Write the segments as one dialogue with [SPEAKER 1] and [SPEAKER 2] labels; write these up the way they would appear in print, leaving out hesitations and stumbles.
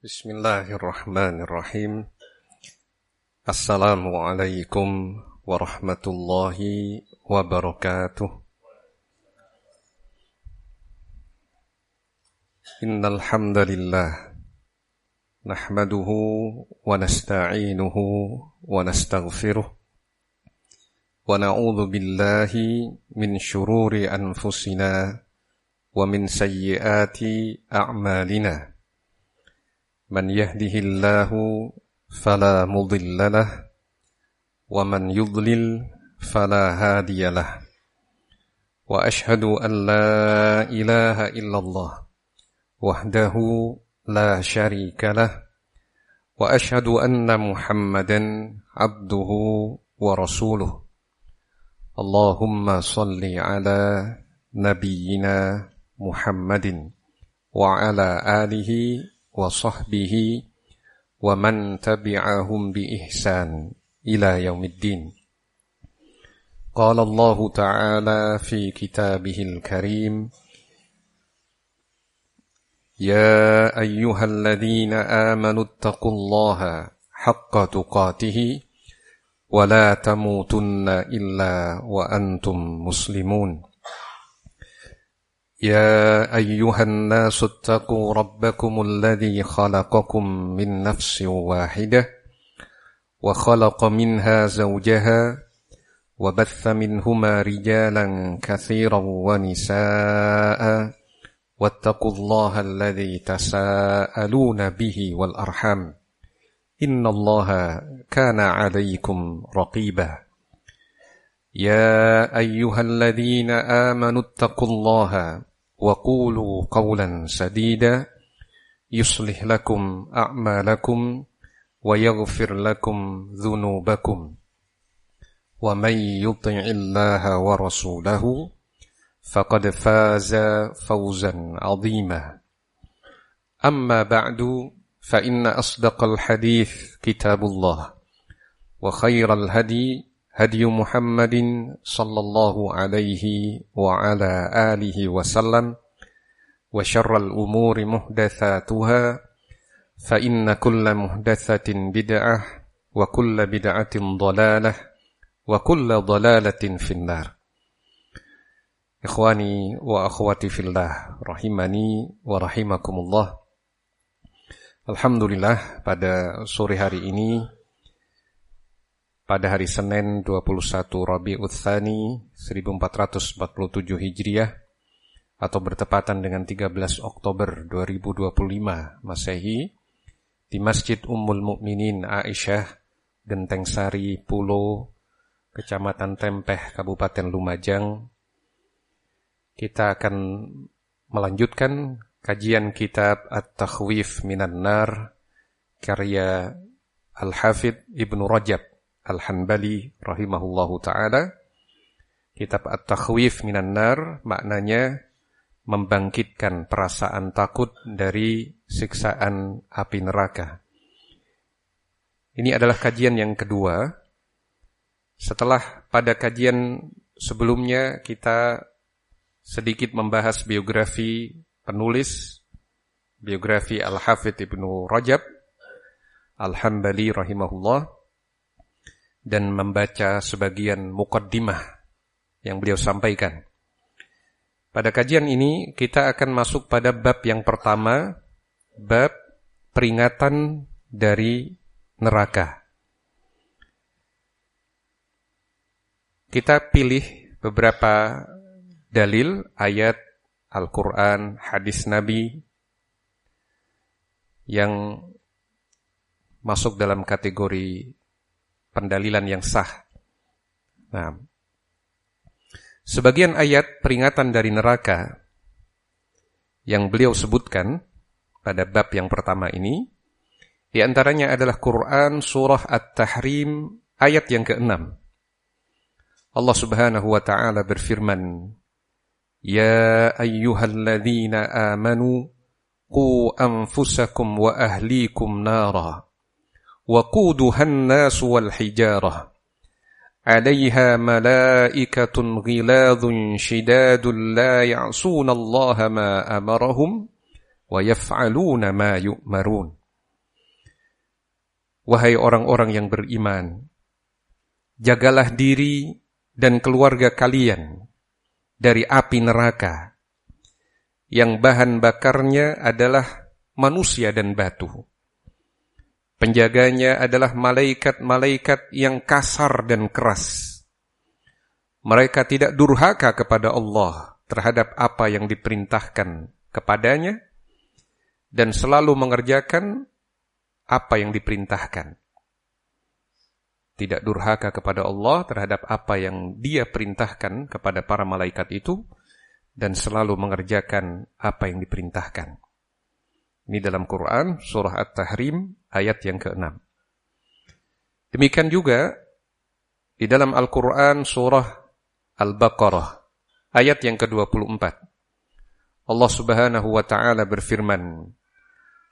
[SPEAKER 1] Bismillahirrahmanirrahim. Assalamualaikum warahmatullahi wabarakatuh. Innal hamdalillah nahmaduhu wa nasta'inuhu wa nastaghfiruh wa na'udzu billahi min syururi anfusina wa min sayyiati a'malina. Man yahdihillahu fala mudilla lah wa man yudlil fala hadiya lah. Wa ashhadu an la ilaha illallah wahdahu la syarika lah wa ashhadu anna Muhammadan abduhu wa rasuluh. Allahumma salli ala nabiyyina Muhammadin wa ala alihi wa sahbihi wa man tabi'ahum bi ihsan ila yaumiddin. Qala Allah Ta'ala fi kitabihil karim, Ya ayyuhalladzina amanu ittaqullaha haqqa tuqatihi wa la tamutunna illa wa antum muslimun. يا أيها الناس اتقوا ربكم الذي خلقكم من نفس واحدة وخلق منها زوجها وبث منهما رجالا كثيرا ونساء واتقوا الله الذي تساءلون به والأرحام إن الله كان عليكم رقيبا يا أيها الذين آمنوا اتقوا الله وقولوا قولا سديدا يصلح لكم أعمالكم ويغفر لكم ذنوبكم ومن يطع الله ورسوله فقد فاز فوزا عظيما أما بعد فإن أصدق الحديث كتاب الله وخير الهدي هدي محمد صلى الله عليه وعلى آله وسلم وشر الأمور محدثاتها فإن كل محدثة بدعة وكل بدعة ضلالة وكل ضلالة في النار. Ikhwani wa akhwati fillah rahimani wa rahimakumullah. Alhamdulillah, pada sore hari ini, pada hari Senin 21 Rabiul Tsani 1447 Hijriah atau bertepatan dengan 13 Oktober 2025 Masehi, di Masjid Ummul Mukminin Aisyah, Genteng Sari, Pulo, Kecamatan Tempeh, Kabupaten Lumajang, kita akan melanjutkan kajian kitab At-Takhwif Minan Nar karya Al-Hafidh Ibnu Rajab Al-Hanbali rahimahullahu ta'ala. Kitab At-Takhwif Minan Nar maknanya membangkitkan perasaan takut dari siksaan api neraka. Ini adalah kajian yang kedua. Setelah pada kajian sebelumnya kita sedikit membahas biografi penulis, biografi Al-Hafidh Ibnu Rajab Al-Hanbali rahimahullah, dan membaca sebagian muqaddimah yang beliau sampaikan. Pada kajian ini kita akan masuk pada bab yang pertama, bab peringatan dari neraka. Kita pilih beberapa dalil, ayat Al-Quran, hadis Nabi yang masuk dalam kategori pendalilan yang sah. Nah, sebagian ayat peringatan dari neraka yang beliau sebutkan pada bab yang pertama ini, di antaranya adalah Quran surah At-Tahrim ayat yang ke-6. Allah Subhanahu wa ta'ala berfirman, Ya ayyuhalladzina amanu qu anfusakum wa ahlikum nara وقودها الناس والحجارة عليها ملائكة غلاظ شداد لا يعصون الله ما أمرهم ويفعلون ما يؤمرون. Wahai orang-orang yang beriman, jagalah diri dan keluarga kalian dari api neraka yang bahan bakarnya adalah manusia dan batu. Penjaganya adalah malaikat-malaikat yang kasar dan keras. Mereka tidak durhaka kepada Allah terhadap apa yang diperintahkan kepadanya dan selalu mengerjakan apa yang diperintahkan. Tidak durhaka kepada Allah terhadap apa yang Dia perintahkan kepada para malaikat itu dan selalu mengerjakan apa yang diperintahkan. Ini dalam Quran surah At-Tahrim ayat yang ke-6. Demikian juga di dalam Al-Quran surah Al-Baqarah ayat yang ke-24. Allah Subhanahu wa taala berfirman,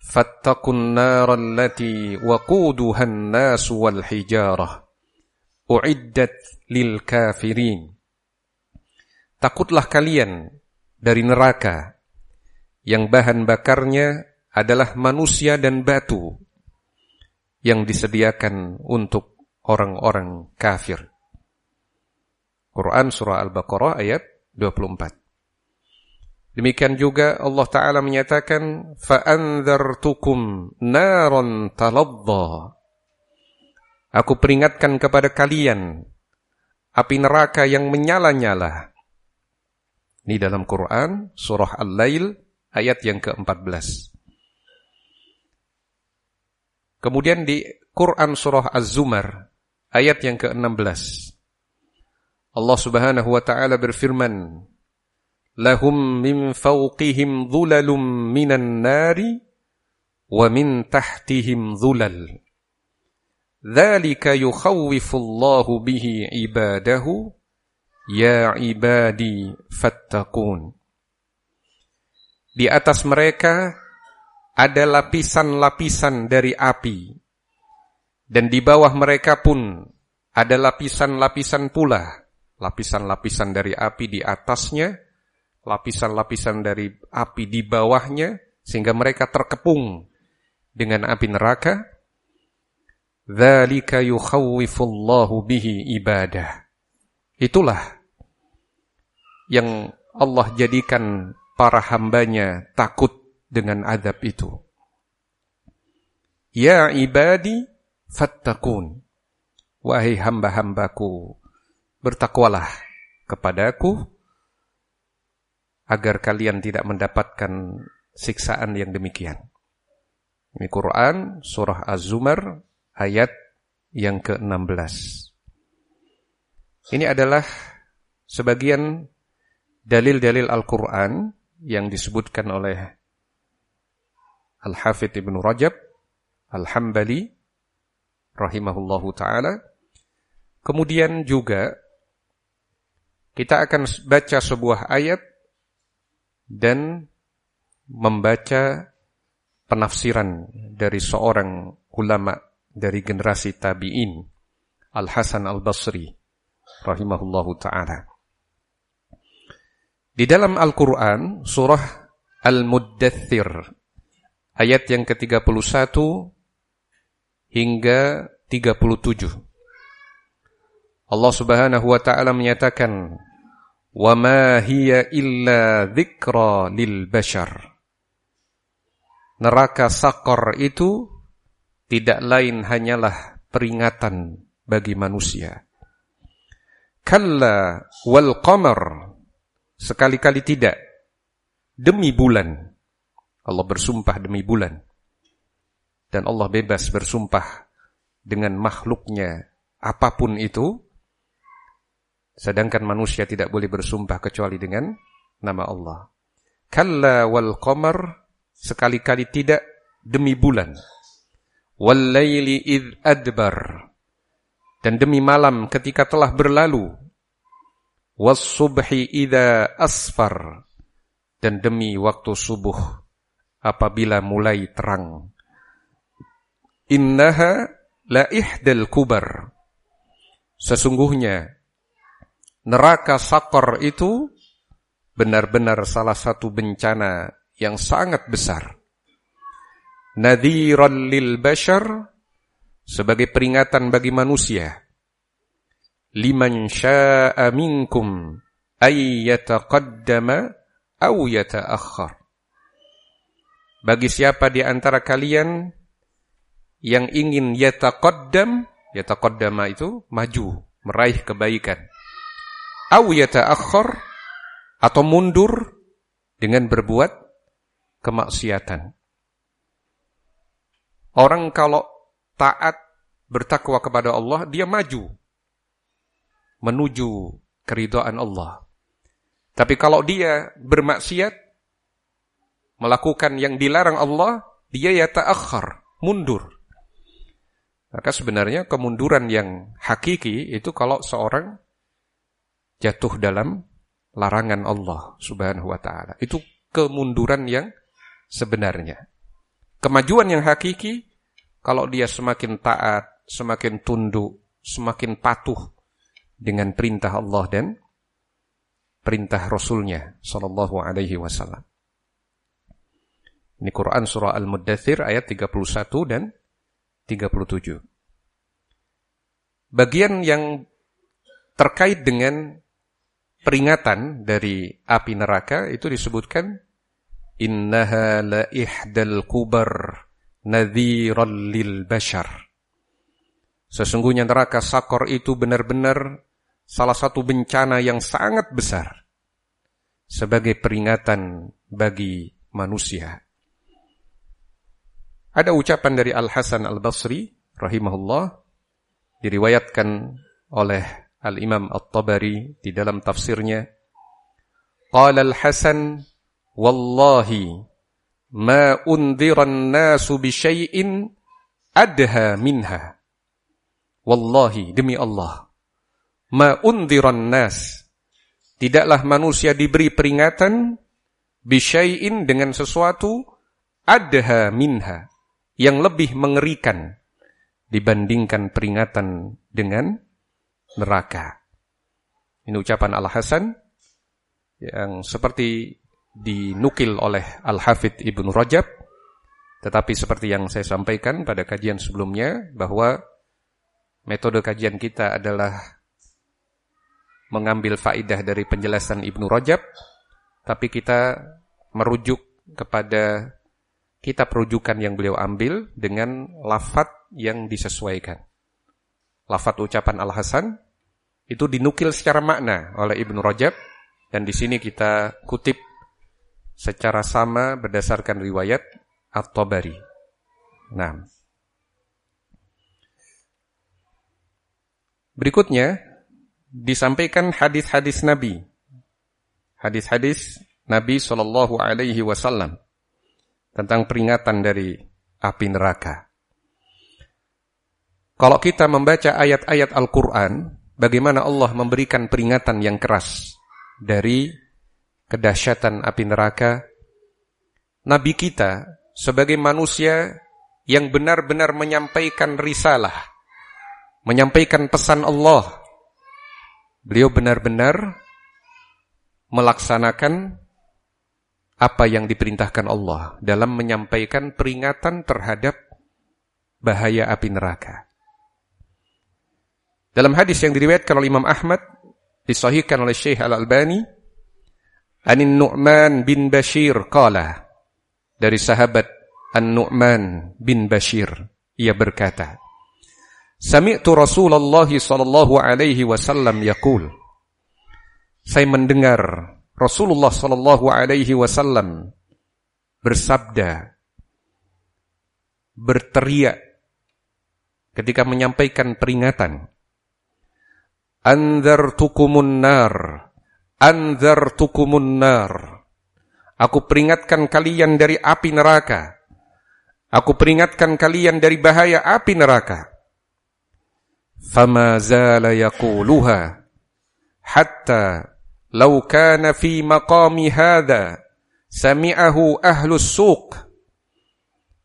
[SPEAKER 1] "Fattaqun naral lati waquduha an-nas wal hijarah uiddat lil kafirin." Takutlah kalian dari neraka yang bahan bakarnya adalah manusia dan batu yang disediakan untuk orang-orang kafir. Quran surah Al-Baqarah ayat 24. Demikian juga Allah Ta'ala menyatakan, فَأَنذَرْتُكُمْ نَارًا تَلَظَّى. Aku peringatkan kepada kalian api neraka yang menyala-nyala. Ini dalam Quran surah Al-Lail ayat yang ke-14. Kemudian di Quran surah Az-Zumar ayat yang ke-16. Allah Subhanahu wa taala berfirman, "Lahum min fawqihim dhulalun minan nari wa min tahtihim dhulal. Dzalika yukhawwifullahu bihi ibadahu ya ibadi fattaqun." Di atas mereka ada lapisan-lapisan dari api, dan di bawah mereka pun ada lapisan-lapisan pula, lapisan-lapisan dari api di atasnya, lapisan-lapisan dari api di bawahnya, sehingga mereka terkepung dengan api neraka. Dzalika yukhawwifullahu bihi ibadah. Itulah yang Allah jadikan para hambanya takut dengan azab itu. Ya ibadi fattaqun. Wahai hamba-hambaku, bertakwalah kepadaku agar kalian tidak mendapatkan siksaan yang demikian. Ini Quran surah Az-Zumar ayat yang ke-16. Ini adalah sebagian dalil-dalil Al-Quran yang disebutkan oleh Al-Hafidh Ibnu Rajab Al-Hambali rahimahullahu ta'ala. Kemudian juga kita akan baca sebuah ayat dan membaca penafsiran dari seorang ulama dari generasi tabi'in, Al-Hasan Al-Basri rahimahullahu ta'ala. Di dalam Al-Quran surah Al-Muddathir ayat yang ke-31 hingga 37. Allah Subhanahu wa taala menyatakan, "Wa ma hiya illa dzikra lil bashar." Neraka Sakor itu tidak lain hanyalah peringatan bagi manusia. Kalla wal qamar, sekali-kali tidak, demi bulan. Allah bersumpah demi bulan. Dan Allah bebas bersumpah dengan makhluknya apapun itu. Sedangkan manusia tidak boleh bersumpah kecuali dengan nama Allah. Kalla wal qamar, sekali-kali tidak, demi bulan. Wal laili idh adbar, dan demi malam ketika telah berlalu. Was subhi idza asfar, dan demi waktu subuh apabila mulai terang. Innaha la ihdal kubar, sesungguhnya neraka Sakor itu benar-benar salah satu bencana yang sangat besar. Nadhiran lil bashar, sebagai peringatan bagi manusia. Liman syaa minkum ay yataqaddama aw yata'akhkhar. Bagi siapa di antara kalian yang ingin yataqaddama itu maju, meraih kebaikan. Aw yata'akhkhar, atau mundur dengan berbuat kemaksiatan. Orang kalau taat, bertakwa kepada Allah, dia maju menuju keridhaan Allah. Tapi kalau dia bermaksiat, melakukan yang dilarang Allah, dia yata'akhkhar, mundur. Maka sebenarnya kemunduran yang hakiki itu kalau seorang jatuh dalam larangan Allah Subhanahu wa ta'ala. Itu kemunduran yang sebenarnya. Kemajuan yang hakiki, kalau dia semakin taat, semakin tunduk, semakin patuh dengan perintah Allah dan perintah Rasulnya sallallahu alaihi wasallam. Ini Quran surah Al-Muddathir ayat 31 dan 37. Bagian yang terkait dengan peringatan dari api neraka itu disebutkan innaha la ihdal kubar nadhiran lil bashar. Sesungguhnya neraka Sakor itu benar-benar salah satu bencana yang sangat besar sebagai peringatan bagi manusia. Ada ucapan dari Al-Hasan Al-Basri rahimahullah, diriwayatkan oleh Al-Imam At-Tabari di dalam tafsirnya. Qala Al-Hasan, wallahi ma undhiran nasu bi syai'in adha minha. Wallahi, demi Allah, ma undhiran nas, tidaklah manusia diberi peringatan bi syai'in, dengan sesuatu, adha minha, yang lebih mengerikan dibandingkan peringatan dengan neraka. Ini ucapan Al-Hasan yang seperti dinukil oleh Al-Hafidh Ibnu Rajab, tetapi seperti yang saya sampaikan pada kajian sebelumnya, bahwa metode kajian kita adalah mengambil faidah dari penjelasan Ibnu Rajab, tapi kita merujuk kepada kitab rujukan yang beliau ambil dengan lafadz yang disesuaikan. Lafadz ucapan Al-Hasan itu dinukil secara makna oleh Ibnu Rajab, dan di sini kita kutip secara sama berdasarkan riwayat At-Tabari. Nah, berikutnya disampaikan hadis-hadis Nabi. Hadis-hadis Nabi sallallahu alaihi wasallam tentang peringatan dari api neraka. Kalau kita membaca ayat-ayat Al-Quran, bagaimana Allah memberikan peringatan yang keras dari kedahsyatan api neraka, Nabi kita sebagai manusia yang benar-benar menyampaikan risalah, menyampaikan pesan Allah, beliau benar-benar melaksanakan apa yang diperintahkan Allah dalam menyampaikan peringatan terhadap bahaya api neraka. Dalam hadis yang diriwayatkan oleh Imam Ahmad, disahihkan oleh Syekh Al-Albani, Anin Nu'man bin Bashir qala, dari sahabat An-Nu'man bin Bashir, ia berkata, Sami'tu Rasulullah sallallahu alaihi wasallam yaqul, saya mendengar Rasulullah sallallahu alaihi wasallam bersabda, berteriak ketika menyampaikan peringatan, Anzartukumun nar, anzartukumun nar. Aku peringatkan kalian dari api neraka. Aku peringatkan kalian dari bahaya api neraka. Fama zala yaquluha hatta law kana fi maqami hadha sami'ahu ahlus suq.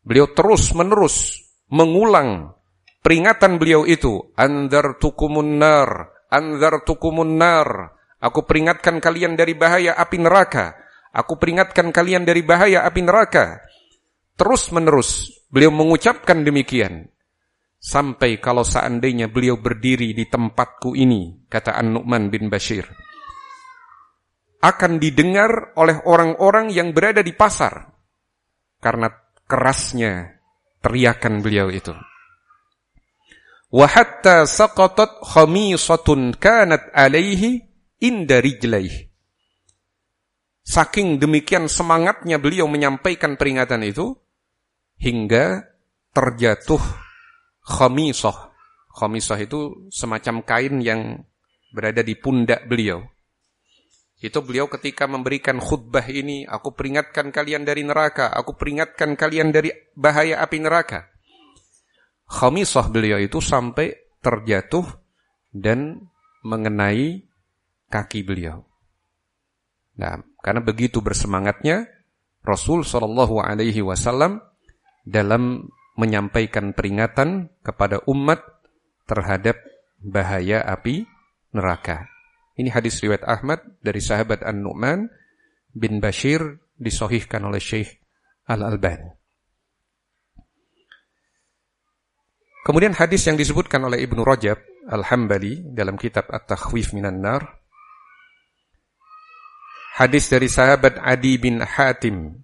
[SPEAKER 1] Beliau terus-menerus mengulang peringatan beliau itu, anzartukumun nar, anzartukumun nar. Aku peringatkan kalian dari bahaya api neraka. Aku peringatkan kalian dari bahaya api neraka. Terus-menerus beliau mengucapkan demikian sampai kalau seandainya beliau berdiri di tempatku ini, kata An-Nu'man bin Bashir, akan didengar oleh orang-orang yang berada di pasar karena kerasnya teriakan beliau itu. Wa hatta saqatat khamisatun kanat alaihi inda rijlaihi. Saking demikian semangatnya beliau menyampaikan peringatan itu hingga terjatuh khamisah. Khamisah itu semacam kain yang berada di pundak beliau. Itu beliau ketika memberikan khutbah ini, aku peringatkan kalian dari neraka, aku peringatkan kalian dari bahaya api neraka. Khamisah beliau itu sampai terjatuh dan mengenai kaki beliau. Nah, karena begitu bersemangatnya Rasul SAW dalam menyampaikan peringatan kepada umat terhadap bahaya api neraka. Ini hadis riwayat Ahmad dari sahabat An-Nu'man bin Bashir, disahihkan oleh Syekh Al-Albani. Kemudian hadis yang disebutkan oleh Ibnu Rajab Al-Hambali dalam kitab At-Takhwif Minan Nar, hadis dari sahabat Adi bin Hatim,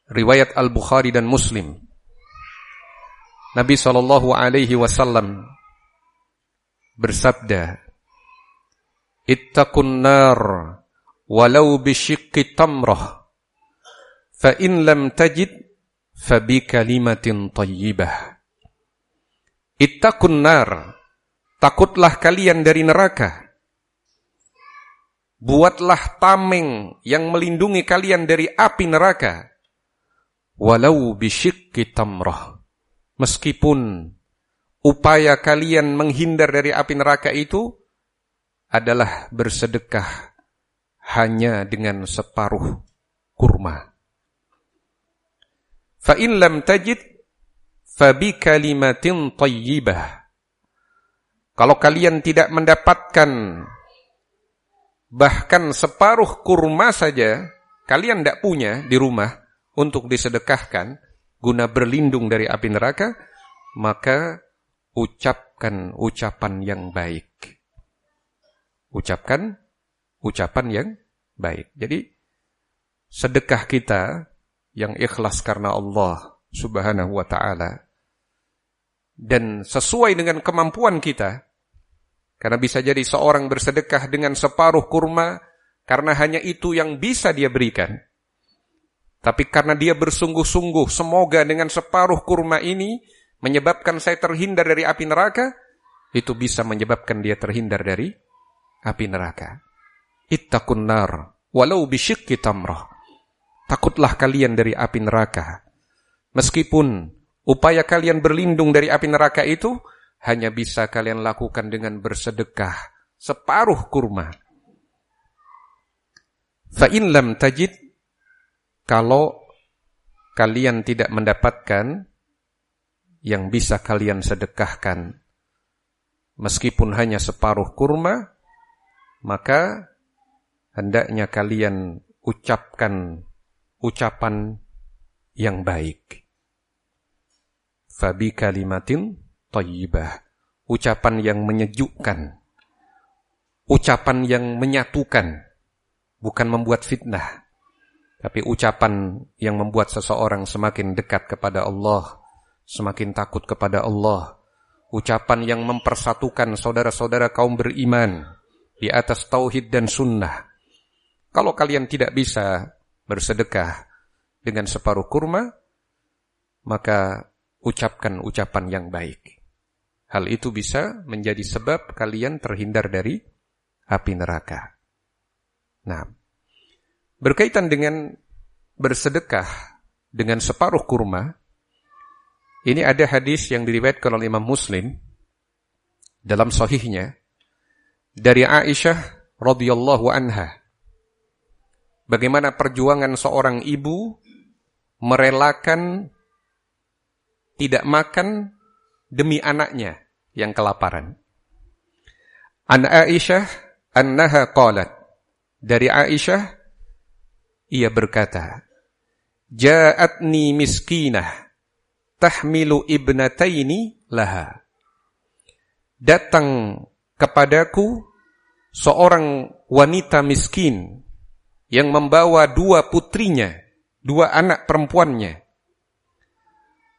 [SPEAKER 1] riwayat Al-Bukhari dan Muslim. Nabi SAW bersabda, ittaqun nar walau bisyiqqi tamrah fa in lam tajid fa bi kalimatin thayyibah. Ittaqun nar, takutlah kalian dari neraka. Buatlah tameng yang melindungi kalian dari api neraka. Walau bisyiqqi tamrah, meskipun upaya kalian menghindar dari api neraka itu adalah bersedekah hanya dengan separuh kurma. Fa in lam tajid fa bi kalimatin thayyibah. Kalau kalian tidak mendapatkan bahkan separuh kurma saja, kalian tidak punya di rumah untuk disedekahkan guna berlindung dari api neraka, maka ucapkan ucapan yang baik. Ucapkan ucapan yang baik. Jadi sedekah kita yang ikhlas karena Allah Subhanahu wa ta'ala dan sesuai dengan kemampuan kita, karena bisa jadi seorang bersedekah dengan separuh kurma karena hanya itu yang bisa dia berikan. Tapi karena dia bersungguh-sungguh, semoga dengan separuh kurma ini menyebabkan saya terhindar dari api neraka, itu bisa menyebabkan dia terhindar dari api neraka. Ittaqun nar walau bisyiqqi tamrah. Takutlah kalian dari api neraka, meskipun upaya kalian berlindung dari api neraka itu hanya bisa kalian lakukan dengan bersedekah separuh kurma. Fa in lam tajid, kalau kalian tidak mendapatkan yang bisa kalian sedekahkan meskipun hanya separuh kurma, maka hendaknya kalian ucapkan ucapan yang baik. Fabi kalimatin thayyibah, ucapan yang menyejukkan, ucapan yang menyatukan, bukan membuat fitnah, tapi ucapan yang membuat seseorang semakin dekat kepada Allah, semakin takut kepada Allah. Ucapan yang mempersatukan saudara-saudara kaum beriman di atas tauhid dan sunnah. Kalau kalian tidak bisa bersedekah dengan separuh kurma, maka ucapkan ucapan yang baik. Hal itu bisa menjadi sebab kalian terhindar dari api neraka. Nah, berkaitan dengan bersedekah dengan separuh kurma, ini ada hadis yang diriwayatkan oleh Imam Muslim dalam sahihnya dari Aisyah radhiyallahu anha. Bagaimana perjuangan seorang ibu merelakan tidak makan demi anaknya yang kelaparan. An Aisyah annaha qalat, dari Aisyah ia berkata, ja'atni miskinah tahmilu ibnataini laha. Datang kepadaku seorang wanita miskin yang membawa 2 putrinya, 2 anak perempuannya.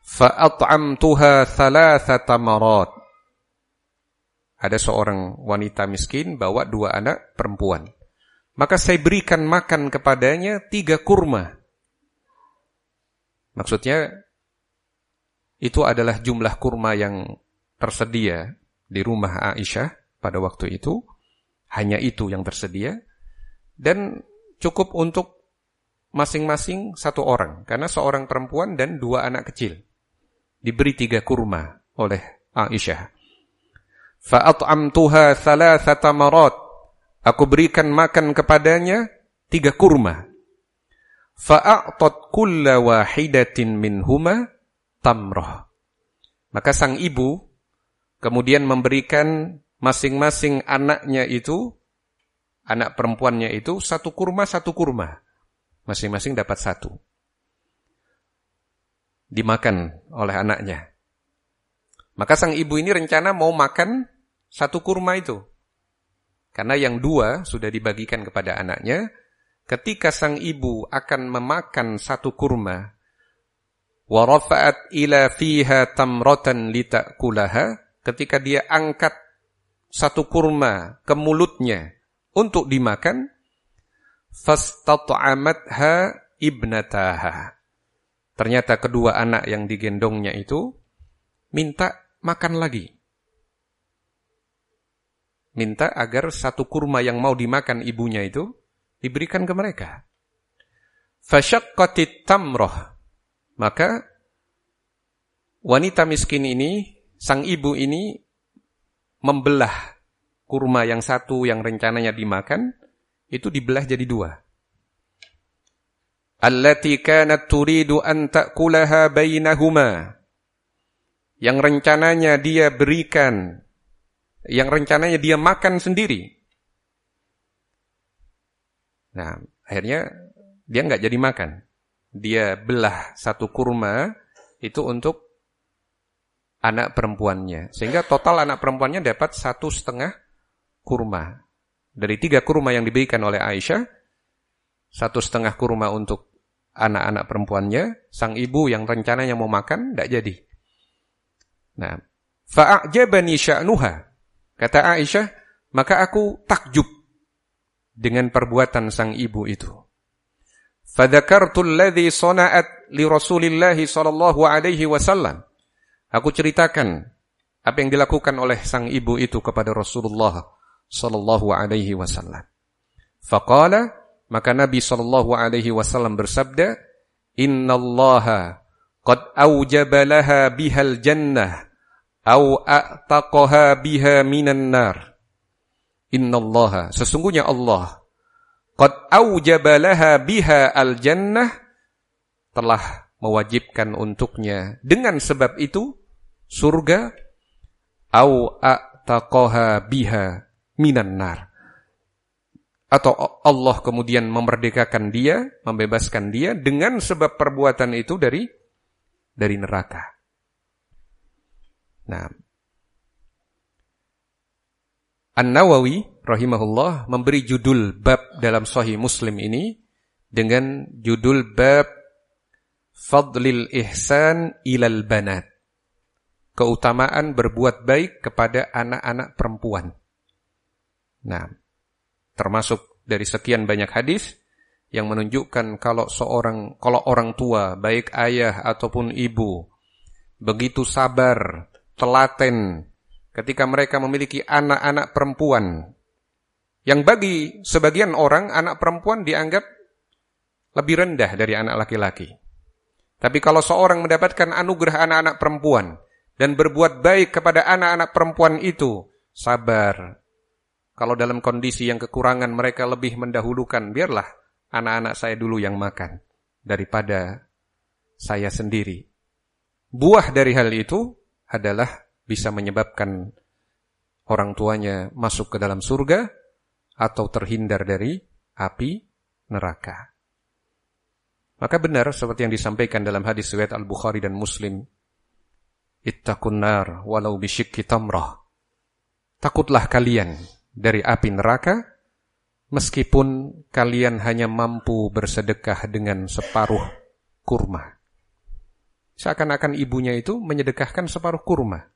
[SPEAKER 1] Fa'at'amtuha 3 tamarat. Ada seorang wanita miskin bawa 2 anak perempuan. Maka saya berikan makan kepadanya 3 kurma. Maksudnya itu adalah jumlah kurma yang tersedia di rumah Aisyah pada waktu itu. Hanya itu yang tersedia. Dan cukup untuk masing-masing 1 orang. Karena seorang perempuan dan 2 anak kecil. Diberi 3 kurma oleh Aisyah. Fa'at'amtuha 3 tamarat. Aku berikan makan kepadanya 3 kurma. Fa'a'tat kulla wahidatin minhuma tamrah. Maka sang ibu kemudian memberikan masing-masing anaknya itu, anak perempuannya itu 1 kurma, 1 kurma. Masing-masing dapat 1. Dimakan oleh anaknya. Maka sang ibu ini rencana mau makan 1 kurma itu. Karena yang 2 sudah dibagikan kepada anaknya. Ketika sang ibu akan memakan 1 kurma, wa rafa'at ila fiha tamratan litakulaha, ketika dia angkat 1 kurma ke mulutnya untuk dimakan, fastat'amatha ibnataha. Ternyata kedua anak yang digendongnya itu minta makan lagi. Minta agar 1 kurma yang mau dimakan ibunya itu diberikan ke mereka. Fasyaqqatit tamrah. Maka wanita miskin ini, sang ibu ini membelah kurma yang 1 yang rencananya dimakan, itu dibelah jadi 2. Allati kanat turidu an ta'kulaha bainahuma. Yang rencananya dia berikan, yang rencananya dia makan sendiri. Nah, akhirnya dia enggak jadi makan. Dia belah 1 kurma itu untuk anak perempuannya. Sehingga total anak perempuannya dapat 1,5 kurma. Dari 3 kurma yang diberikan oleh Aisyah, 1,5 kurma untuk anak-anak perempuannya, sang ibu yang rencananya mau makan enggak jadi. Nah, fa'ajabani sya'nuha. Kata Aisyah, maka aku takjub dengan perbuatan sang ibu itu. Fadzakartu alladhi sana'at li Rasulillah sallallahu alaihi wasallam. Aku ceritakan apa yang dilakukan oleh sang ibu itu kepada Rasulullah sallallahu alaihi wasallam. Faqala, maka Nabi sallallahu alaihi wasallam bersabda, "Innallaha qad aujaba laha bihal jannah au a'taqaha biha minan nar." Innallaha, sesungguhnya Allah, qad aujaba laha biha al-jannah, telah mewajibkan untuknya dengan sebab itu surga, au a'taqaha biha minan nar, atau Allah kemudian memerdekakan dia, membebaskan dia dengan sebab perbuatan itu dari neraka. Nah, An-Nawawi rahimahullah memberi judul bab dalam Sahih Muslim ini dengan judul bab Fadlil Ihsan ilal Banat. Keutamaan berbuat baik kepada anak-anak perempuan. Nah, termasuk dari sekian banyak hadis yang menunjukkan kalau orang tua, baik ayah ataupun ibu, begitu sabar, telaten ketika mereka memiliki anak-anak perempuan, yang bagi sebagian orang anak perempuan dianggap lebih rendah dari anak laki-laki. Tapi kalau seorang mendapatkan anugerah anak-anak perempuan dan berbuat baik kepada anak-anak perempuan itu, sabar. Kalau dalam kondisi yang kekurangan mereka lebih mendahulukan, biarlah anak-anak saya dulu yang makan daripada saya sendiri. Buah dari hal itu adalah bisa menyebabkan orang tuanya masuk ke dalam surga atau terhindar dari api neraka. Maka benar seperti yang disampaikan dalam hadis riwayat Al-Bukhari dan Muslim ittaqun nar walau bisyikki tamrah. Takutlah kalian dari api neraka meskipun kalian hanya mampu bersedekah dengan separuh kurma. Seakan-akan ibunya itu menyedekahkan separuh kurma.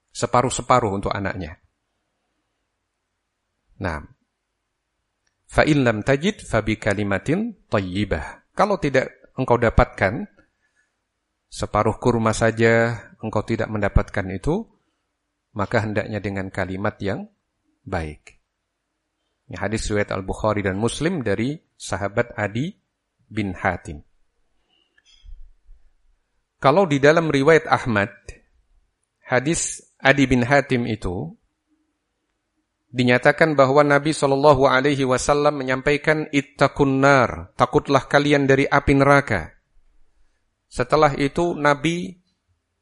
[SPEAKER 1] Separuh-separuh untuk anaknya. Nah, fa in lam tajid fa bi kalimatin thayyibah. Kalau tidak engkau dapatkan separuh kurma saja, engkau tidak mendapatkan itu, maka hendaknya dengan kalimat yang baik. Ini hadis riwayat Al-Bukhari dan Muslim dari sahabat Adi bin Hatim. Kalau di dalam riwayat Ahmad, hadis Adi bin Hatim itu dinyatakan bahwa Nabi SAW menyampaikan ittaqun nar, takutlah kalian dari api neraka. Setelah itu Nabi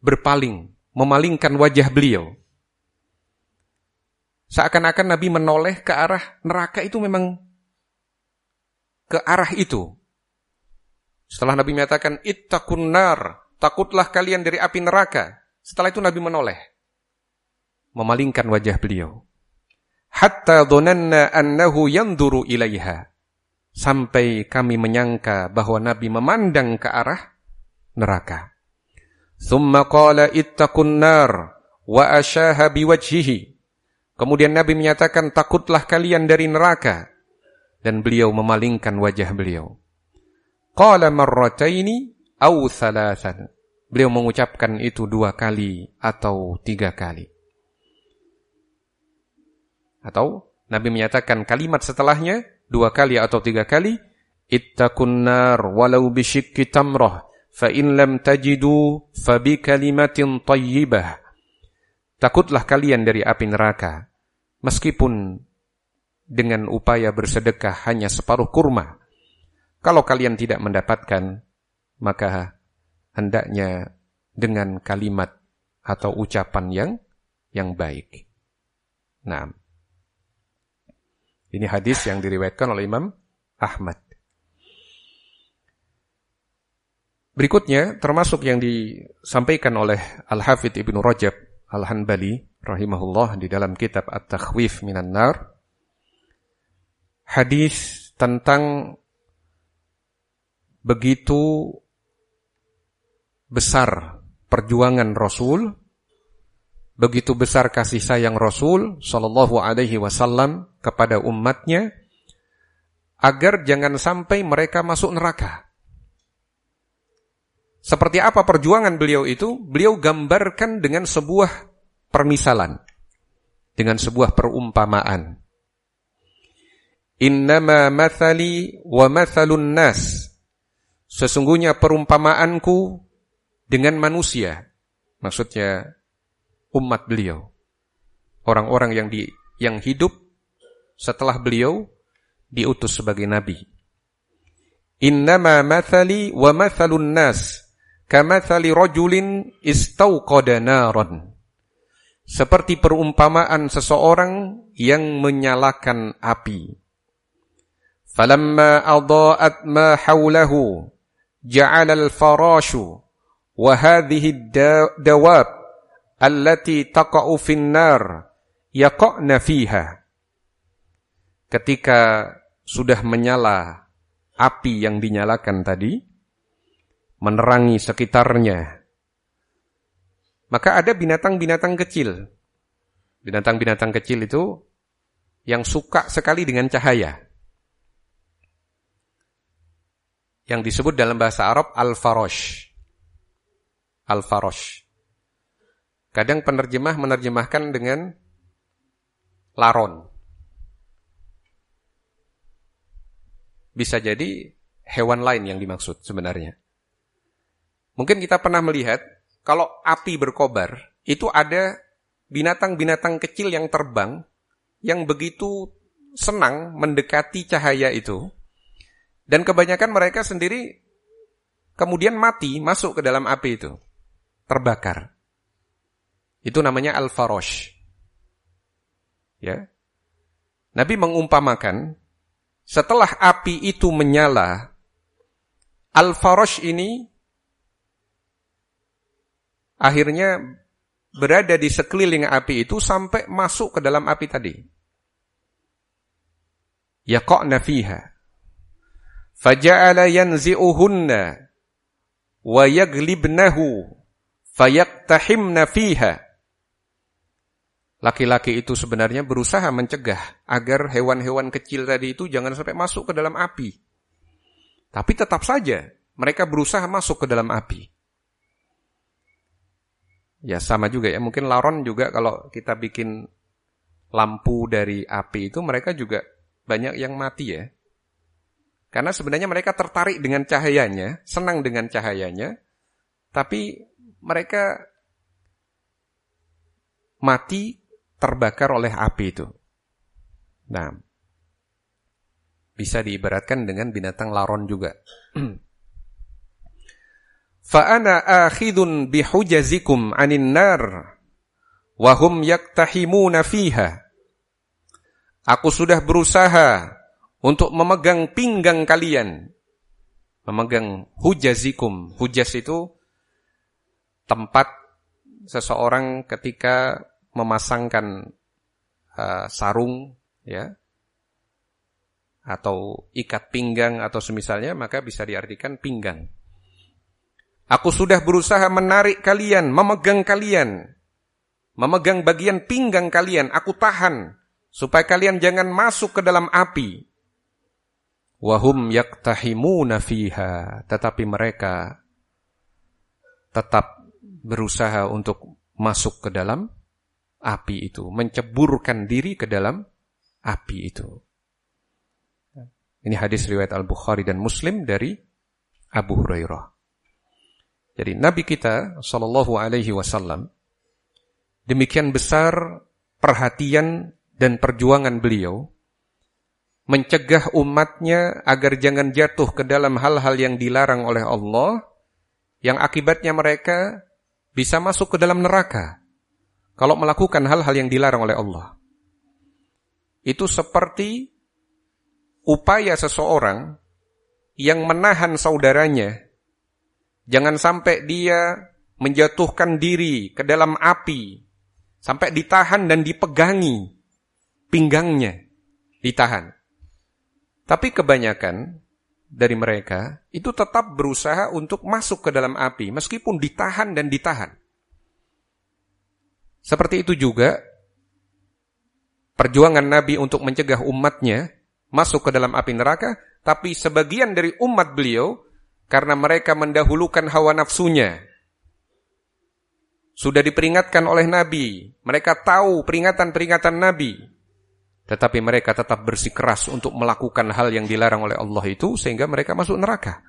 [SPEAKER 1] berpaling, memalingkan wajah beliau. Seakan-akan Nabi menoleh ke arah neraka itu memang ke arah itu. Setelah Nabi menyatakan ittaqun nar, takutlah kalian dari api neraka. Setelah itu Nabi menoleh, memalingkan wajah beliau. Hatta dhananna annahu yanduru ilaiha. Sampai kami menyangka bahwa Nabi memandang ke arah neraka. Thumma qala ittaqun nar wa ashaha biwajhihi. Kemudian Nabi menyatakan takutlah kalian dari neraka, dan beliau memalingkan wajah beliau. Qala marrataini aw thalathan. Beliau mengucapkan itu 2 kali atau 3 kali. Atau Nabi menyatakan kalimat setelahnya 2 kali atau 3 kali, ittaqun nar walau bisyikki tamrah fa in lam tajidu fa bi kalimatin thayyibah. Takutlah kalian dari api neraka meskipun dengan upaya bersedekah hanya separuh kurma. Kalau kalian tidak mendapatkan, maka hendaknya dengan kalimat atau ucapan yang baik. Nah, ini hadis yang diriwayatkan oleh Imam Ahmad. Berikutnya termasuk yang disampaikan oleh Al-Hafidz Ibnu Rajab Al-Hanbali rahimahullah di dalam kitab At-Takhwif Minan Nar, hadis tentang begitu besar perjuangan Rasul, begitu besar kasih sayang Rasul sallallahu alaihi wasallam kepada umatnya agar jangan sampai mereka masuk neraka. Seperti apa perjuangan beliau itu? Beliau gambarkan dengan sebuah permisalan, dengan sebuah perumpamaan. Innama mathali wa mathalun nas. Sesungguhnya perumpamaanku dengan manusia. Maksudnya umat beliau. Orang-orang yang hidup setelah beliau diutus sebagai nabi. Innama mathali wa mathalun nas. Kamathali rajulin istauqada naran. Seperti perumpamaan seseorang yang menyalakan api. Falamma adaa'at ma hawlahu ja'ala al-farashu wa hadhihi ad-dawab allati taqa'u fin nar yaqa'na fiha. Ketika sudah menyala api yang dinyalakan tadi, menerangi sekitarnya, maka ada binatang-binatang kecil. Binatang-binatang kecil itu yang suka sekali dengan cahaya, yang disebut dalam bahasa Arab al-farosh. Al-farosh. Kadang penerjemah menerjemahkan dengan laron. Bisa jadi hewan lain yang dimaksud sebenarnya. Mungkin kita pernah melihat, kalau api berkobar, itu ada binatang-binatang kecil yang terbang, yang begitu senang mendekati cahaya itu, dan kebanyakan mereka sendiri kemudian mati, masuk ke dalam api itu, terbakar. Itu namanya al-farosh. Ya. Nabi mengumpamakan, setelah api itu menyala, al-farosh ini akhirnya berada di sekeliling api itu sampai masuk ke dalam api tadi. Yaqa'na fiha. Faja'ala yanzi'uhunna wa yaglibnahu fayaktahimna fiha. Laki-laki itu sebenarnya berusaha mencegah agar hewan-hewan kecil tadi itu jangan sampai masuk ke dalam api. Tapi tetap saja mereka berusaha masuk ke dalam api. Ya sama juga ya, mungkin laron juga kalau kita bikin lampu dari api itu mereka juga banyak yang mati ya. Karena sebenarnya mereka tertarik dengan cahayanya, senang dengan cahayanya, tapi mereka mati terbakar oleh api itu. Nah, bisa diibaratkan dengan binatang laron juga. Fa'ana akhidun bihujazikum 'anin nar wa hum yaktahimuna fiha. Aku sudah berusaha untuk memegang pinggang kalian. Memegang hujazikum. Hujaz itu tempat seseorang ketika memasangkan sarung ya atau ikat pinggang atau semisalnya, maka bisa diartikan pinggang. Aku sudah berusaha menarik kalian, memegang bagian pinggang kalian, aku tahan supaya kalian jangan masuk ke dalam api. Wahum yaktahimuna fiha, tetapi mereka tetap berusaha untuk masuk ke dalam api itu, menceburkan diri ke dalam api itu. Ini hadis riwayat Al-Bukhari dan Muslim dari Abu Hurairah. Jadi Nabi kita sallallahu alaihi wasallam demikian besar perhatian dan perjuangan beliau mencegah umatnya agar jangan jatuh ke dalam hal-hal yang dilarang oleh Allah, yang akibatnya mereka bisa masuk ke dalam neraka kalau melakukan hal-hal yang dilarang oleh Allah. Itu seperti upaya seseorang yang menahan saudaranya, jangan sampai dia menjatuhkan diri ke dalam api, sampai ditahan dan dipegangi pinggangnya, ditahan. Tapi kebanyakan dari mereka itu tetap berusaha untuk masuk ke dalam api, meskipun ditahan dan ditahan. Seperti itu juga perjuangan Nabi untuk mencegah umatnya masuk ke dalam api neraka, tapi sebagian dari umat beliau, karena mereka mendahulukan hawa nafsunya, sudah diperingatkan oleh Nabi, mereka tahu peringatan-peringatan Nabi, tetapi mereka tetap bersikeras untuk melakukan hal yang dilarang oleh Allah itu, sehingga mereka masuk neraka.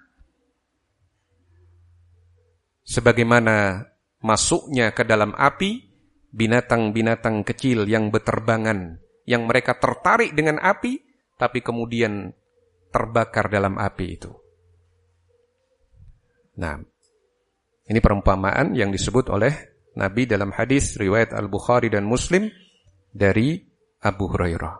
[SPEAKER 1] Sebagaimana masuknya ke dalam api binatang-binatang kecil yang beterbangan, yang mereka tertarik dengan api, tapi kemudian terbakar dalam api itu. Nah, ini perumpamaan yang disebut oleh Nabi dalam hadis riwayat Al-Bukhari dan Muslim dari Abu Hurairah.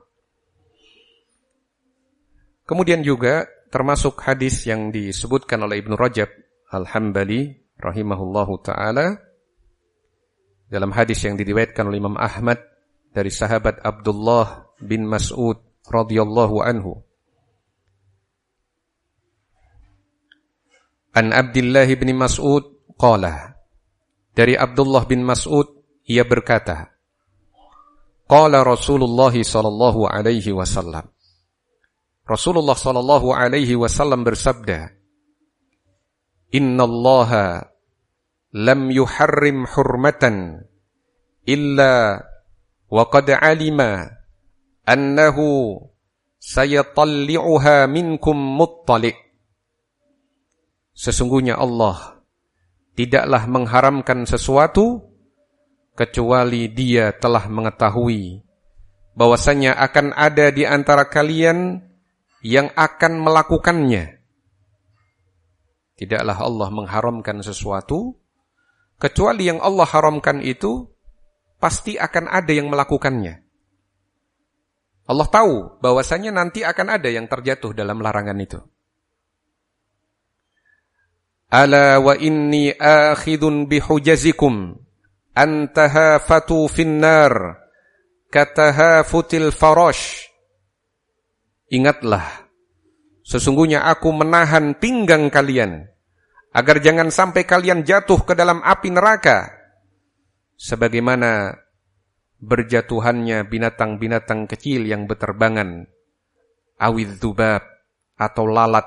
[SPEAKER 1] Kemudian juga termasuk hadis yang disebutkan oleh Ibnu Rajab Al-Hambali rahimahullahu ta'ala, dalam hadis yang diriwayatkan oleh Imam Ahmad dari sahabat Abdullah bin Mas'ud radhiyallahu anhu. An Abdullah bin Mas'ud qala, dari Abdullah bin Mas'ud ia berkata, qala Rasulullah sallallahu alaihi wasallam, Rasulullah sallallahu alaihi wasallam bersabda, innallaha lam yuharrim hurmatan illa wa qad alima annahu sayatalli'uha minkum muttali'. Sesungguhnya Allah tidaklah mengharamkan sesuatu kecuali Dia telah mengetahui bahwasanya akan ada di antara kalian yang akan melakukannya. Tidaklah Allah mengharamkan sesuatu kecuali yang Allah haramkan itu pasti akan ada yang melakukannya. Allah tahu bahwasanya nanti akan ada yang terjatuh dalam larangan itu. Ala wa inni akhidun bihujazikum antahafatu finnar katahafutil farash. Ingatlah, sesungguhnya aku menahan pinggang kalian agar jangan sampai kalian jatuh ke dalam api neraka sebagaimana berjatuhannya binatang-binatang kecil yang berterbangan, awidh dzubab, atau lalat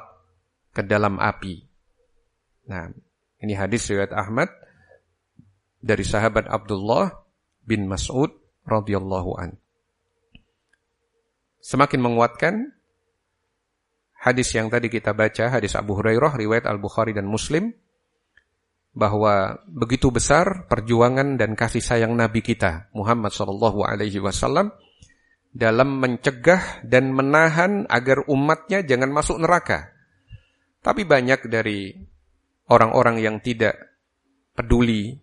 [SPEAKER 1] ke dalam api. Nah, ini hadis riwayat Ahmad dari sahabat Abdullah bin Mas'ud radhiyallahu an. Semakin menguatkan hadis yang tadi kita baca, hadis Abu Hurairah riwayat Al-Bukhari dan Muslim, bahwa begitu besar perjuangan dan kasih sayang Nabi kita Muhammad sallallahu alaihi wasallam dalam mencegah dan menahan agar umatnya jangan masuk neraka. Tapi banyak dari orang-orang yang tidak peduli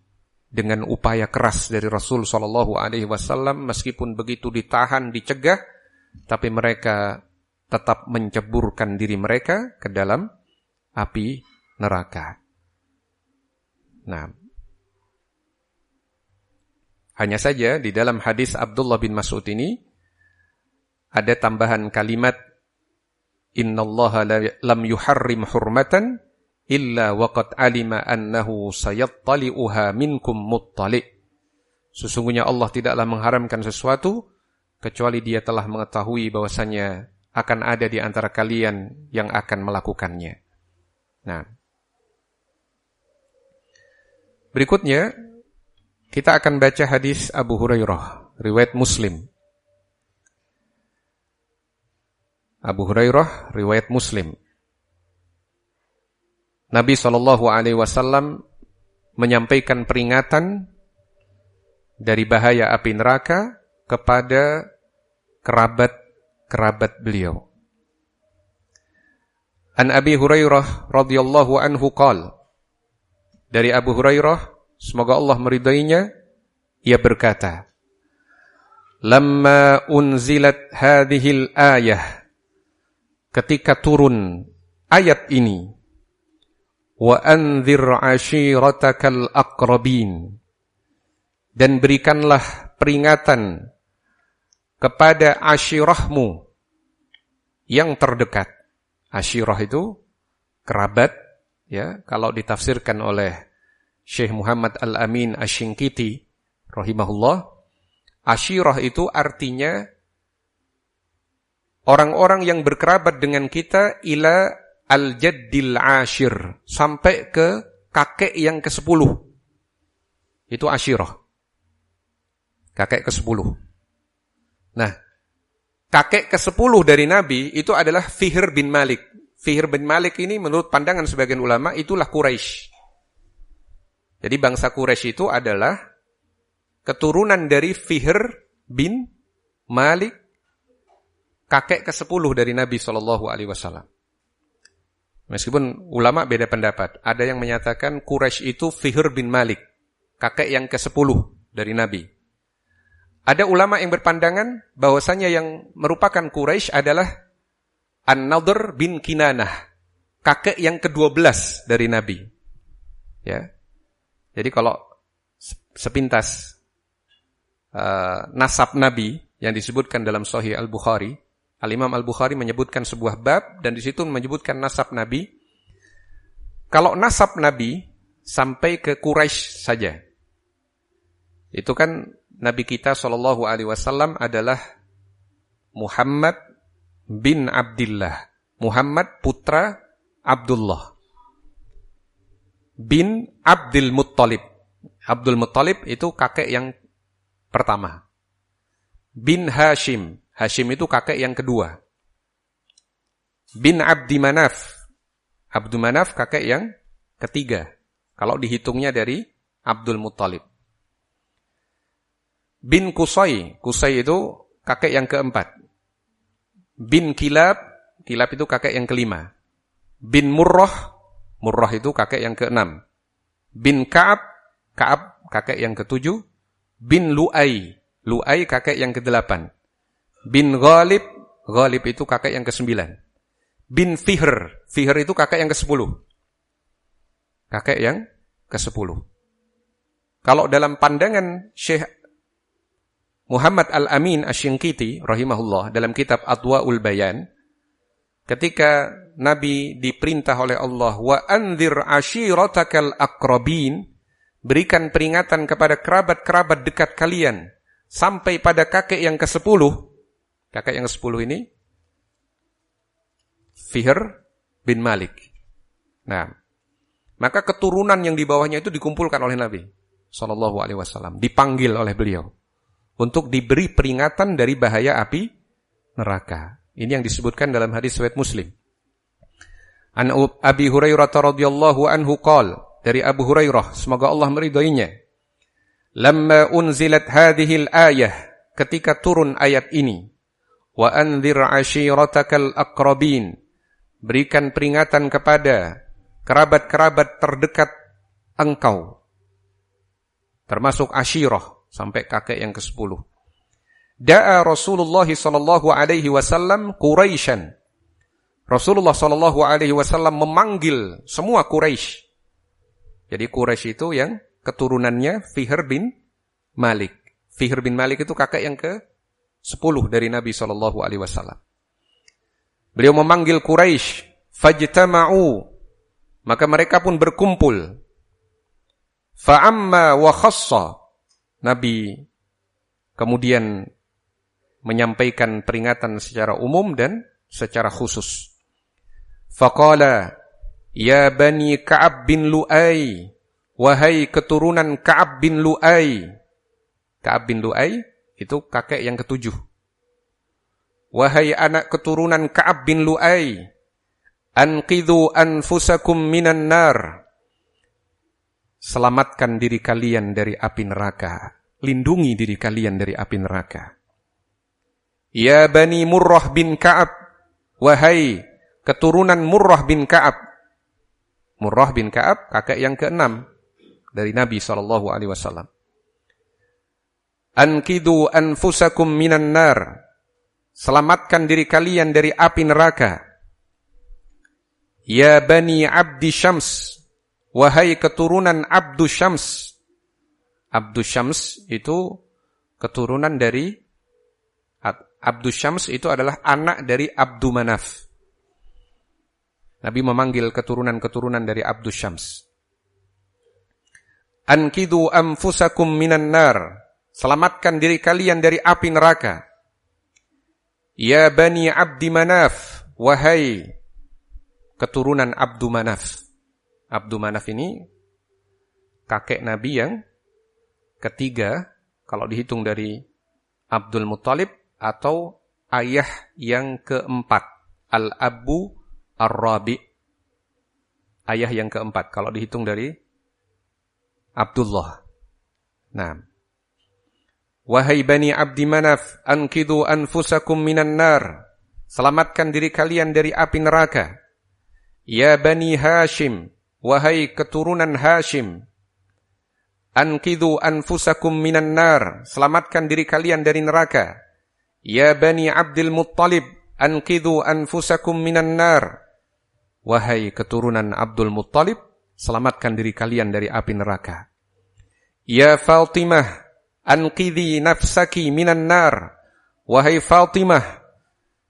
[SPEAKER 1] dengan upaya keras dari Rasul sallallahu alaihi wasallam, meskipun begitu ditahan, dicegah, tapi mereka tetap menceburkan diri mereka ke dalam api neraka. Nah, hanya saja di dalam hadis Abdullah bin Mas'ud ini ada tambahan kalimat, innallaha lam yuharrim hurmatan illa waqad alima annahu sayattali'uha minkum muttali'. Sesungguhnya Allah tidaklah mengharamkan sesuatu kecuali Dia telah mengetahui bahwasanya akan ada di antara kalian yang akan melakukannya. Nah, berikutnya kita akan baca hadis Abu Hurairah riwayat Muslim. Abu Hurairah riwayat Muslim. Nabi SAW menyampaikan peringatan dari bahaya api neraka kepada kerabat beliau. An Abi Hurairah radhiyallahu anhu qala, dari Abu Hurairah, semoga Allah meridainya, ia berkata, lamma unzilat hadhil ayah, ketika turun ayat ini, wa anzir ashiratakal aqrabin, dan berikanlah peringatan kepada ashirahmu yang terdekat. Ashirah itu kerabat, ya, kalau ditafsirkan oleh Syekh Muhammad Al-Amin Asy-Syinkiti rahimahullah, ashirah itu artinya orang-orang yang berkerabat dengan kita ila al-jaddil ashir, sampai ke kakek yang ke-10. Itu ashirah. Kakek ke-10. Nah, kakek ke-10 dari Nabi itu adalah Fihr bin Malik. Fihr bin Malik ini menurut pandangan sebagian ulama itulah Quraisy. Jadi bangsa Quraisy itu adalah keturunan dari Fihr bin Malik, kakek ke-10 dari Nabi SAW. Meskipun ulama beda pendapat. Ada yang menyatakan Quraisy itu Fihr bin Malik, kakek yang ke-10 dari Nabi. Ada ulama yang berpandangan bahwasanya yang merupakan Quraisy adalah An-Nadhr bin Kinanah, kakek yang ke-12 dari Nabi. Ya. Jadi kalau sepintas nasab Nabi yang disebutkan dalam Sahih Al-Bukhari, Al-Imam Al-Bukhari menyebutkan sebuah bab dan di situ menyebutkan nasab Nabi. Kalau nasab Nabi sampai ke Quraisy saja, itu kan Nabi kita SAW adalah Muhammad bin Abdillah, Muhammad putra Abdullah bin Abdul Muttalib. Abdul Muttalib itu kakek yang pertama. Bin Hashim, Hashim itu kakek yang kedua. Bin Abdi Manaf, Abdul Manaf kakek yang ketiga, kalau dihitungnya dari Abdul Muttalib. Bin Qusay, Qusay itu kakek yang keempat. Bin Kilab, Kilab itu kakek yang kelima. Bin Murrah, Murrah itu kakek yang keenam. Bin Ka'ab, Ka'ab kakek yang ketujuh. Bin Lu'ay, Lu'ay kakek yang kedelapan. Bin Ghalib, Ghalib itu kakek yang ke-9. Bin Fihr, Fihr itu kakek yang ke-10. Kakek yang ke-10. Kalau dalam pandangan Syekh Muhammad Al-Amin Asy-Shinqiti rahimahullah dalam kitab Adwaul Bayan, ketika Nabi diperintah oleh Allah, wa anzir ashiratakal aqrabin, berikan peringatan kepada kerabat-kerabat dekat kalian sampai pada kakek yang ke-10. Kakek yang ke-10 ini Fihr bin Malik. Nah, maka keturunan yang di bawahnya itu dikumpulkan oleh Nabi sallallahu alaihi wasallam, dipanggil oleh beliau untuk diberi peringatan dari bahaya api neraka. Ini yang disebutkan dalam hadis riwayat Muslim. An Abi Hurairah radhiyallahu anhu qala, dari Abu Hurairah semoga Allah meridainya, lamma unzilat hadhil ayah, ketika turun ayat ini, wa anzir ashiratakal aqrabin, berikan peringatan kepada kerabat-kerabat terdekat engkau, termasuk ashirah, sampai kakek yang ke-10. Da'a Rasulullah sallallahu alaihi wasallam Quraisyan. Rasulullah sallallahu alaihi wasallam memanggil semua Quraisy. Jadi Quraisy itu yang keturunannya Fihr bin Malik. Fihr bin Malik itu kakek yang ke-10 dari Nabi sallallahu alaihi wasallam. Beliau memanggil Quraisy, fajtama'u, maka mereka pun berkumpul. Fa'amma wa khassa, Nabi kemudian menyampaikan peringatan secara umum dan secara khusus. Faqala, ya bani Ka'ab bin Lu'ay, wahai keturunan Ka'ab bin Lu'ay. Ka'ab bin Lu'ay itu kakek yang ke-7. Wahai anak keturunan Ka'ab bin Lu'ay, anqidhu anfusakum minan nar, selamatkan diri kalian dari api neraka, lindungi diri kalian dari api neraka. Ya bani Murrah bin Ka'ab, wahai keturunan Murrah bin Ka'ab. Murrah bin Ka'ab kakek yang ke-6 dari Nabi SAW. Anqidhu anfusakum minan nar, selamatkan diri kalian dari api neraka. Ya bani Abdi Syams, wahai keturunan Abdu Syams. Abdu Syams itu keturunan dari Abdu Syams, itu adalah anak dari Abdu Manaf. Nabi memanggil keturunan-keturunan dari Abdu Syams. Anqidhu anfusakum minan nar, selamatkan diri kalian dari api neraka. Ya bani Abdi Manaf, wahai keturunan Abdu Manaf. Abdu Manaf ini kakek Nabi yang ketiga kalau dihitung dari Abdul Muttalib, atau ayah yang keempat, Al-Abu Ar-Rabi, ayah yang keempat kalau dihitung dari Abdullah. Nah, wahai bani Abdi Manaf, anqidhu anfusakum minan nar, selamatkan diri kalian dari api neraka. Ya bani Hashim, wahai keturunan Hashim, anqidhu anfusakum minan nar, selamatkan diri kalian dari neraka. Ya bani Abdul Muttalib, anqidhu anfusakum minan nar, wahai keturunan Abdul Muttalib, selamatkan diri kalian dari api neraka. Ya Fatimah, anqidhi nafsaki minan nar, wahai Fatimah,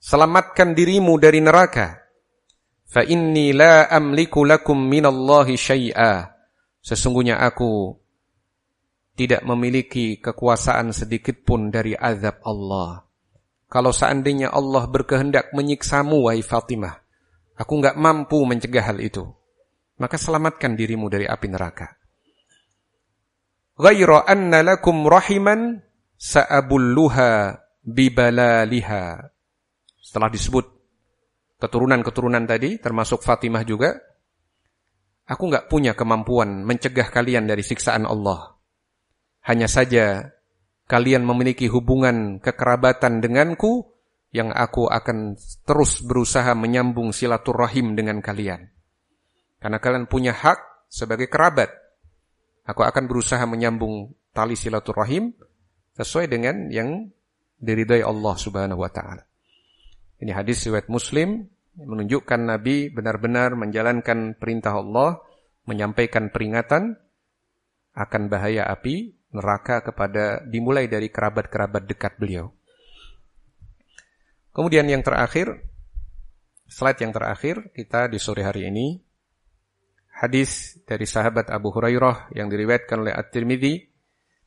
[SPEAKER 1] selamatkan dirimu dari neraka. Fa inni la amliku lakum minallahi syai'a, sesungguhnya aku tidak memiliki kekuasaan sedikit pun dari azab Allah. Kalau seandainya Allah berkehendak menyiksamu, wahai Fatimah, aku enggak mampu mencegah hal itu. Maka selamatkan dirimu dari api neraka. Ghaira anna lakum rahiman sa'abulluha bibalaliha. Setelah disebut keturunan-keturunan tadi, termasuk Fatimah juga, aku enggak punya kemampuan mencegah kalian dari siksaan Allah. Hanya saja kalian memiliki hubungan kekerabatan denganku, yang aku akan terus berusaha menyambung silaturahim dengan kalian. Karena kalian punya hak sebagai kerabat. Aku akan berusaha menyambung tali silaturahim sesuai dengan yang diridai Allah Subhanahu wa taala. Ini hadis riwayat Muslim menunjukkan Nabi benar-benar menjalankan perintah Allah menyampaikan peringatan akan bahaya api neraka kepada dimulai dari kerabat-kerabat dekat beliau. Kemudian yang terakhir, slide yang terakhir kita di sore hari ini, hadis dari sahabat Abu Hurairah yang diriwayatkan oleh At-Tirmidzi,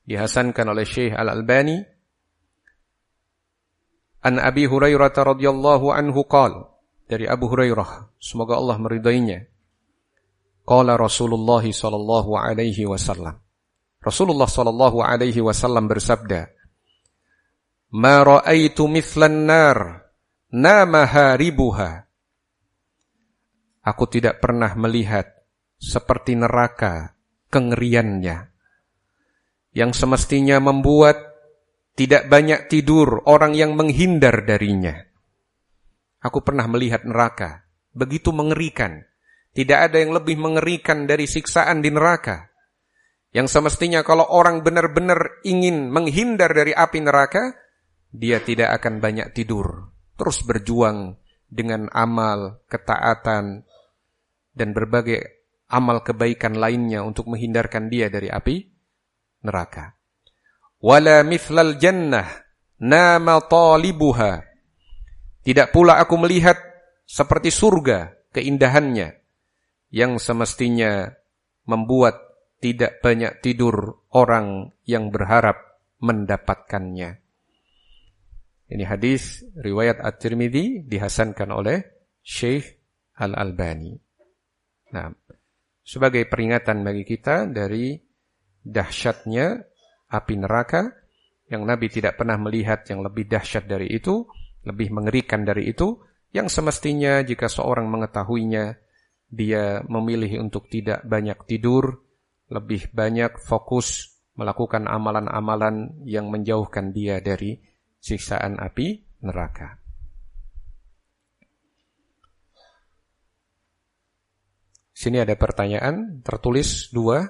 [SPEAKER 1] dihasankan oleh Syekh Al-Albani. An Abi Hurairah radhiyallahu anhu qala, dari Abu Hurairah, semoga Allah meridainya. Qala Rasulullah sallallahu alaihi wasallam. Rasulullah sallallahu alaihi wasallam bersabda, "Ma ra'aitu mithlan nar nama haribuha." Aku tidak pernah melihat seperti neraka kengeriannya, yang semestinya membuat tidak banyak tidur orang yang menghindar darinya. Aku pernah melihat neraka, begitu mengerikan. Tidak ada yang lebih mengerikan dari siksaan di neraka. Yang semestinya kalau orang benar-benar ingin menghindar dari api neraka, dia tidak akan banyak tidur. Terus berjuang dengan amal, ketaatan, dan berbagai amal kebaikan lainnya untuk menghindarkan dia dari api neraka. Wala mithlal jannah nama talibuha. Tidak pula aku melihat seperti surga keindahannya, yang semestinya membuat tidak banyak tidur orang yang berharap mendapatkannya. Ini hadis riwayat At-Tirmidzi dihasankan oleh Syekh Al-Albani. Nah, sebagai peringatan bagi kita dari dahsyatnya api neraka, yang Nabi tidak pernah melihat yang lebih dahsyat dari itu, lebih mengerikan dari itu, yang semestinya jika seorang mengetahuinya, dia memilih untuk tidak banyak tidur, lebih banyak fokus melakukan amalan-amalan yang menjauhkan dia dari siksaan api neraka. Sini ada pertanyaan, tertulis 2.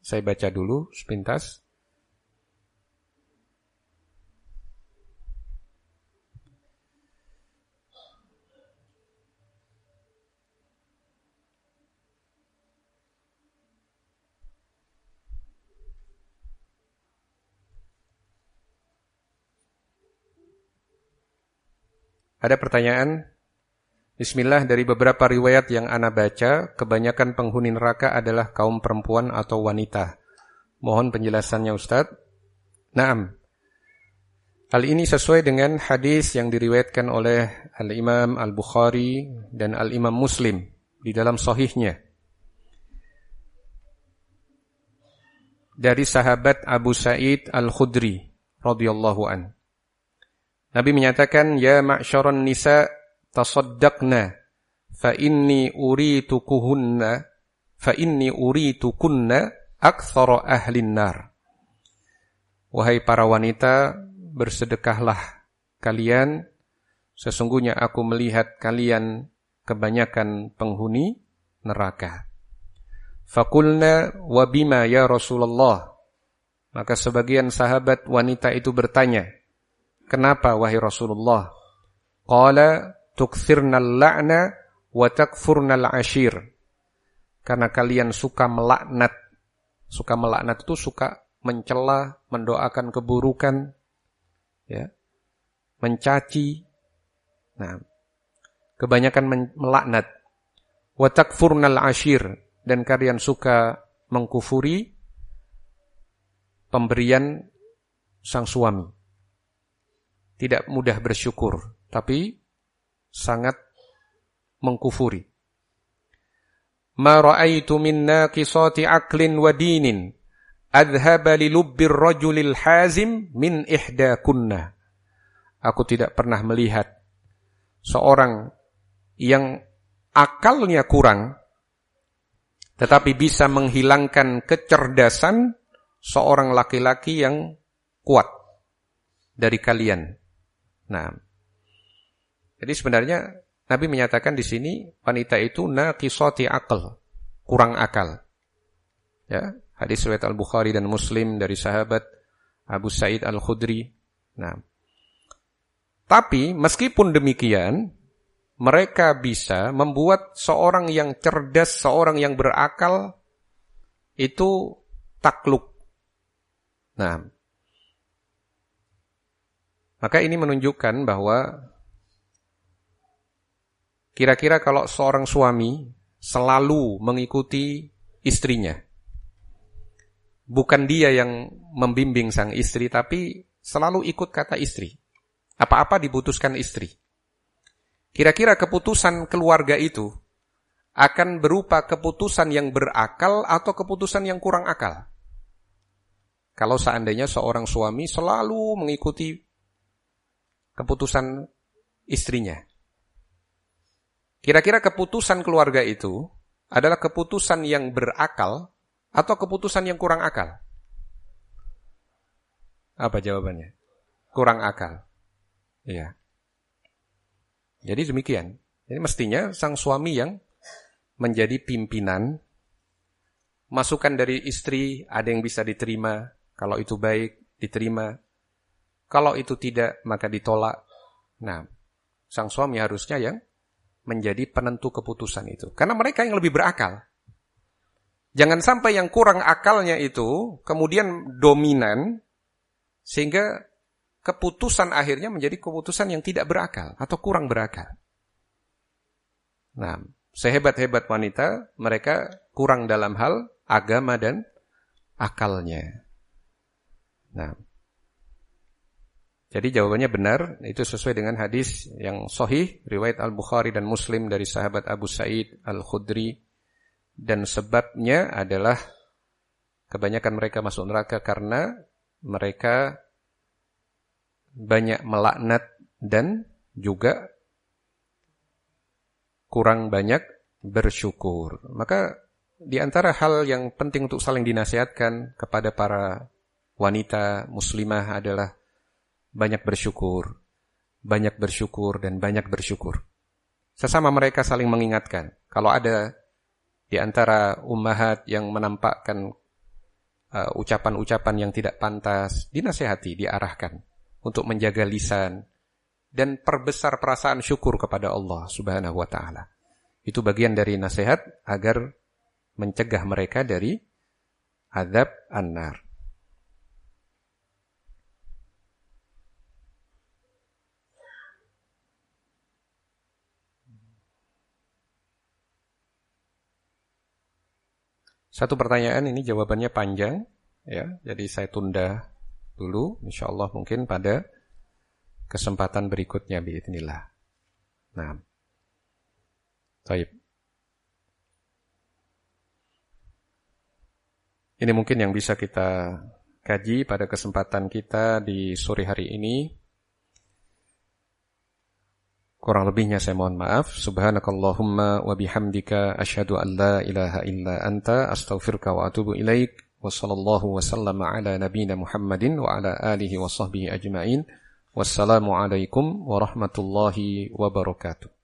[SPEAKER 1] Saya baca dulu sepintas. Ada pertanyaan? Bismillah, dari beberapa riwayat yang ana baca, kebanyakan penghuni neraka adalah kaum perempuan atau wanita. Mohon penjelasannya Ustaz. Naam. Hal ini sesuai dengan hadis yang diriwayatkan oleh Al-Imam Al-Bukhari dan Al-Imam Muslim di dalam sahihnya. Dari sahabat Abu Sa'id Al-Khudri radhiyallahu anhu. Nabi menyatakan, ya ma'syaran nisa tasaddaqna fa inni uritukunna aktsara ahlin nar. Wahai para wanita, bersedekahlah kalian, sesungguhnya aku melihat kalian kebanyakan penghuni neraka. Faqulna wa bima ya Rasulullah. Maka sebagian sahabat wanita itu bertanya, kenapa wahai Rasulullah? Qala tukthirnal la'na wa takfurnal ashir. Karena kalian suka melaknat. Suka melaknat itu suka mencela, mendoakan keburukan, ya, mencaci. Nah, kebanyakan melaknat. Wa takfurnal ashir, dan kalian suka mengkufuri pemberian sang suami. Tidak mudah bersyukur, tapi sangat mengkufuri. Ma ra'aitu min naqisati aqlin wa dinin adhhaba li lubbir rajulil hazim min ihdakunna. Aku tidak pernah melihat seorang yang akalnya kurang tetapi bisa menghilangkan kecerdasan seorang laki-laki yang kuat dari kalian. Nah, jadi sebenarnya Nabi menyatakan di sini wanita itu naqisati aql, kurang akal. Ya, hadis riwayat Al-Bukhari dan Muslim dari sahabat Abu Sa'id Al-Khudri. Nah, tapi meskipun demikian, mereka bisa membuat seorang yang cerdas, seorang yang berakal itu takluk. Nah, maka ini menunjukkan bahwa kira-kira kalau seorang suami selalu mengikuti istrinya, bukan dia yang membimbing sang istri, tapi selalu ikut kata istri, apa-apa diputuskan istri, kira-kira keputusan keluarga itu akan berupa keputusan yang berakal atau keputusan yang kurang akal. Kalau seandainya seorang suami selalu mengikuti keputusan istrinya, kira-kira keputusan keluarga itu adalah keputusan yang berakal atau keputusan yang kurang akal? Apa jawabannya? Kurang akal. Iya. Jadi demikian. Jadi mestinya sang suami yang menjadi pimpinan, masukan dari istri ada yang bisa diterima, kalau itu baik diterima, kalau itu tidak maka ditolak. Nah, sang suami harusnya yang menjadi penentu keputusan itu, karena mereka yang lebih berakal. Jangan sampai yang kurang akalnya itu kemudian dominan sehingga keputusan akhirnya menjadi keputusan yang tidak berakal atau kurang berakal. Nah, sehebat-hebat wanita, mereka kurang dalam hal agama dan akalnya. Nah, jadi jawabannya benar, itu sesuai dengan hadis yang sahih, riwayat Al-Bukhari dan Muslim dari sahabat Abu Sa'id Al-Khudri, dan sebabnya adalah kebanyakan mereka masuk neraka karena mereka banyak melaknat dan juga kurang banyak bersyukur. Maka di antara hal yang penting untuk saling dinasihatkan kepada para wanita muslimah adalah banyak bersyukur, dan banyak bersyukur. Sesama mereka saling mengingatkan. Kalau ada di antara ummahat yang menampakkan ucapan-ucapan yang tidak pantas, dinasihati, diarahkan untuk menjaga lisan dan perbesar perasaan syukur kepada Allah Subhanahu wa taala. Itu bagian dari nasihat agar mencegah mereka dari azab an-nar. Satu pertanyaan ini jawabannya panjang, ya. Jadi saya tunda dulu, insyaallah mungkin pada kesempatan berikutnya biidznillah. Nah. Baik. Ini mungkin yang bisa kita kaji pada kesempatan kita di sore hari ini. Kurang lebihnya saya mohon maaf. Subhanakallahumma wa bihamdika asyhadu an la ilaha illa anta astaghfiruka wa atubu ilaik. Wa sallallahu wa sallama ala nabiyyina Muhammadin wa ala alihi wa sahbihi ajma'in. Wassalamu alaikum warahmatullahi wabarakatuh.